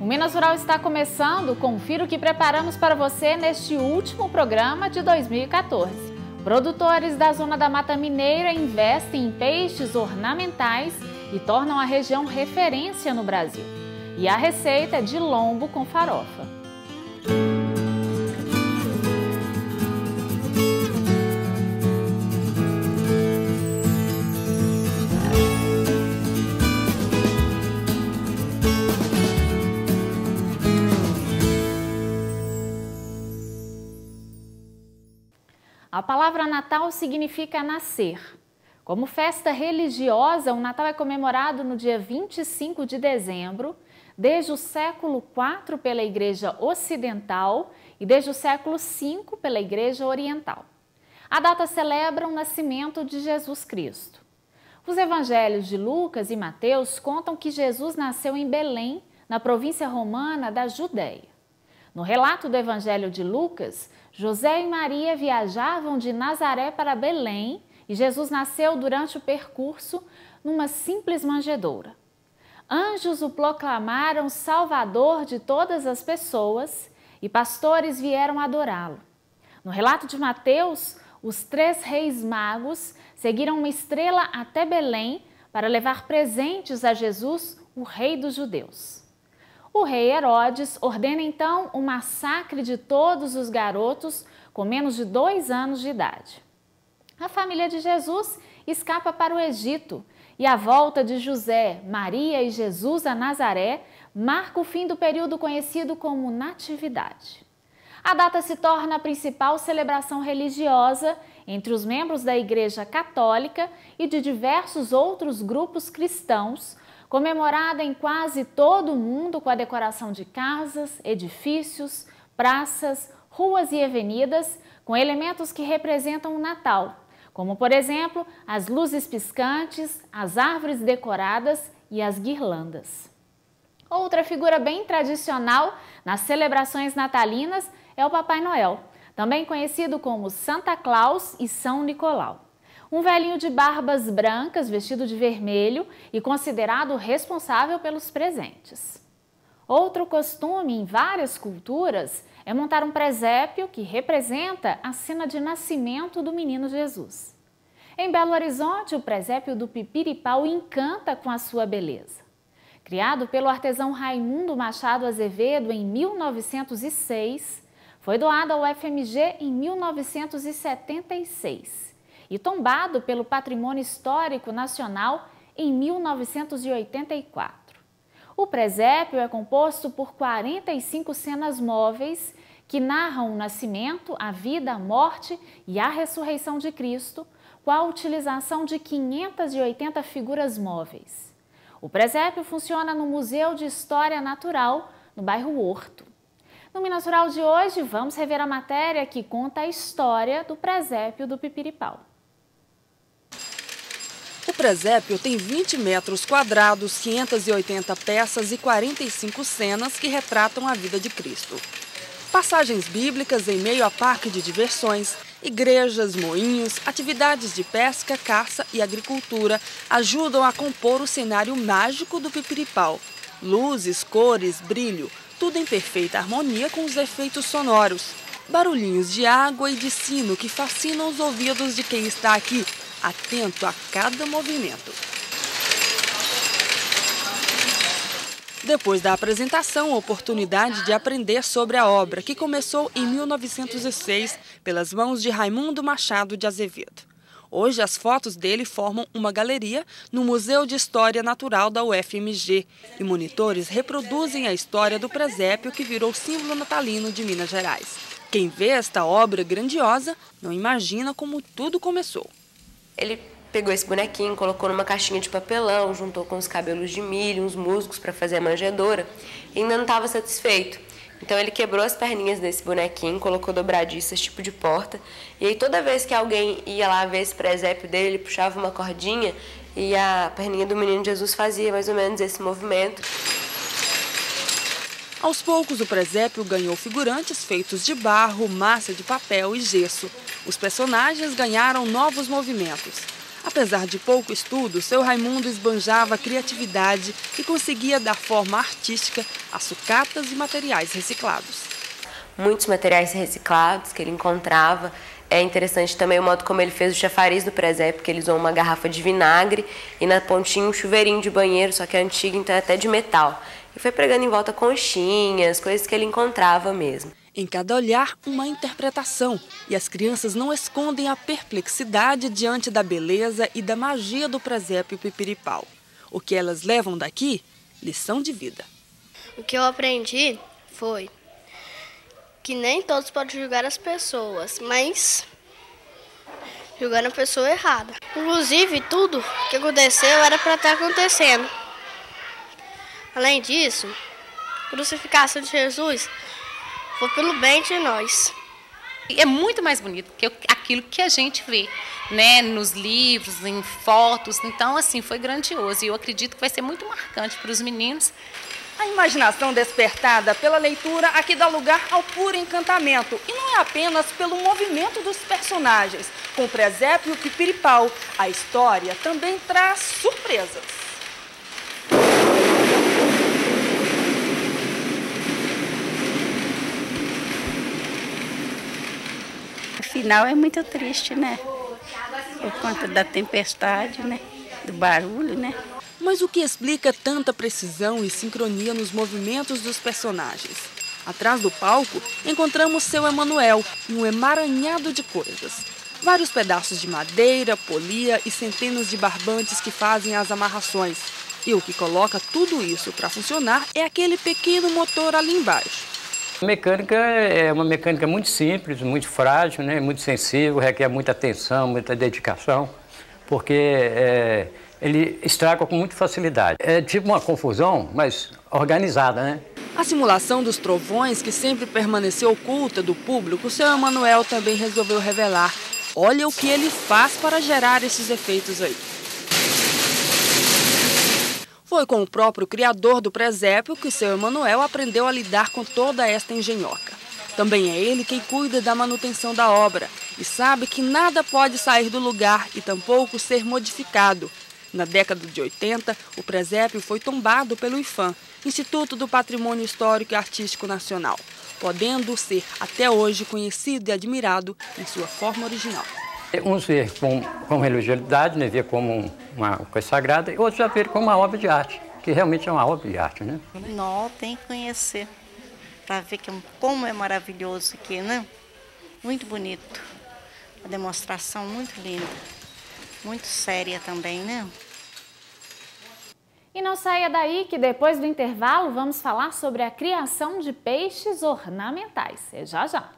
O Minas Rural está começando. Confira o que preparamos para você neste último programa de 2014. Produtores da Zona da Mata Mineira investem em peixes ornamentais e tornam a região referência no Brasil. E a receita é de lombo com farofa. A palavra Natal significa nascer. Como festa religiosa, o Natal é comemorado no dia 25 de dezembro, desde o século IV pela Igreja Ocidental e desde o século V pela Igreja Oriental. A data celebra o nascimento de Jesus Cristo. Os evangelhos de Lucas e Mateus contam que Jesus nasceu em Belém, na província romana da Judéia. No relato do Evangelho de Lucas, José e Maria viajavam de Nazaré para Belém e Jesus nasceu durante o percurso numa simples manjedoura. Anjos o proclamaram Salvador de todas as pessoas e pastores vieram adorá-lo. No relato de Mateus, os 3 reis magos seguiram uma estrela até Belém para levar presentes a Jesus, o rei dos judeus. O rei Herodes ordena então o massacre de todos os garotos com menos de 2 anos de idade. A família de Jesus escapa para o Egito e a volta de José, Maria e Jesus a Nazaré marca o fim do período conhecido como Natividade. A data se torna a principal celebração religiosa entre os membros da Igreja Católica e de diversos outros grupos cristãos, comemorada em quase todo o mundo com a decoração de casas, edifícios, praças, ruas e avenidas com elementos que representam o Natal, como, por exemplo, as luzes piscantes, as árvores decoradas e as guirlandas. Outra figura bem tradicional nas celebrações natalinas é o Papai Noel, também conhecido como Santa Claus e São Nicolau. Um velhinho de barbas brancas, vestido de vermelho e considerado responsável pelos presentes. Outro costume em várias culturas é montar um presépio que representa a cena de nascimento do menino Jesus. Em Belo Horizonte, o presépio do Pipiripau encanta com a sua beleza. Criado pelo artesão Raimundo Machado Azevedo em 1906, foi doado ao FMG em 1976. E tombado pelo Patrimônio Histórico Nacional em 1984. O presépio é composto por 45 cenas móveis que narram o nascimento, a vida, a morte e a ressurreição de Cristo, com a utilização de 580 figuras móveis. O presépio funciona no Museu de História Natural, no bairro Horto. No Minas Rural de hoje, vamos rever a matéria que conta a história do presépio do Pipiripau. O presépio tem 20 metros quadrados, 580 peças e 45 cenas que retratam a vida de Cristo. Passagens bíblicas em meio a parque de diversões, igrejas, moinhos, atividades de pesca, caça e agricultura ajudam a compor o cenário mágico do Pipiripau. Luzes, cores, brilho, tudo em perfeita harmonia com os efeitos sonoros. Barulhinhos de água e de sino que fascinam os ouvidos de quem está aqui, atento a cada movimento. Depois da apresentação, a oportunidade de aprender sobre a obra, que começou em 1906 pelas mãos de Raimundo Machado de Azevedo. Hoje, as fotos dele formam uma galeria no Museu de História Natural da UFMG e monitores reproduzem a história do presépio que virou símbolo natalino de Minas Gerais. Quem vê esta obra grandiosa não imagina como tudo começou. Ele pegou esse bonequinho, colocou numa caixinha de papelão, juntou com os cabelos de milho, uns musgos para fazer a manjedoura e ainda não estava satisfeito. Então ele quebrou as perninhas desse bonequinho, colocou dobradiças, tipo de porta, e aí toda vez que alguém ia lá ver esse presépio dele, ele puxava uma cordinha e a perninha do menino Jesus fazia mais ou menos esse movimento. Aos poucos, o presépio ganhou figurantes feitos de barro, massa de papel e gesso. Os personagens ganharam novos movimentos. Apesar de pouco estudo, seu Raimundo esbanjava criatividade e conseguia dar forma artística a sucatas e materiais reciclados. Muitos materiais reciclados que ele encontrava. É interessante também o modo como ele fez o chafariz do presépio, que ele usou uma garrafa de vinagre e na pontinha um chuveirinho de banheiro, só que é antigo, então é até de metal. E foi pregando em volta conchinhas, coisas que ele encontrava mesmo. Em cada olhar, uma interpretação. E as crianças não escondem a perplexidade diante da beleza e da magia do presépio Pipiripau. O que elas levam daqui? Lição de vida. O que eu aprendi foi que nem todos podem julgar as pessoas, mas julgando a pessoa errada. Inclusive, tudo que aconteceu era para estar acontecendo. Além disso, a crucificação de Jesus foi pelo bem de nós. É muito mais bonito que aquilo que a gente vê, né, nos livros, em fotos. Então, assim, foi grandioso. E eu acredito que vai ser muito marcante para os meninos. A imaginação despertada pela leitura aqui dá lugar ao puro encantamento. E não é apenas pelo movimento dos personagens. Com o presépio Pipiripau, a história também traz surpresas. O final é muito triste, né? Por conta da tempestade, né? Do barulho, né? Mas o que explica tanta precisão e sincronia nos movimentos dos personagens? Atrás do palco, encontramos seu Emanuel, um emaranhado de coisas. Vários pedaços de madeira, polia e centenas de barbantes que fazem as amarrações. E o que coloca tudo isso para funcionar é aquele pequeno motor ali embaixo. A mecânica é uma mecânica muito simples, muito frágil, né? Muito sensível, requer muita atenção, muita dedicação, porque ele estraga com muita facilidade. É tipo uma confusão, mas organizada, né? A simulação dos trovões, que sempre permaneceu oculta do público, o seu Emanuel também resolveu revelar. Olha o que ele faz para gerar esses efeitos aí. Foi com o próprio criador do presépio que seu Emanuel aprendeu a lidar com toda esta engenhoca. Também é ele quem cuida da manutenção da obra e sabe que nada pode sair do lugar e tampouco ser modificado. Na década de 80, o presépio foi tombado pelo IPHAN, Instituto do Patrimônio Histórico e Artístico Nacional, podendo ser até hoje conhecido e admirado em sua forma original. Uns vê com religiosidade, né, vê como uma coisa sagrada, e outros já vê como uma obra de arte, que realmente é uma obra de arte, né? Não, tem que conhecer, para ver como é maravilhoso aqui, né? Muito bonito. A demonstração muito linda, muito séria também, né? E não saia daí que depois do intervalo vamos falar sobre a criação de peixes ornamentais. É já já.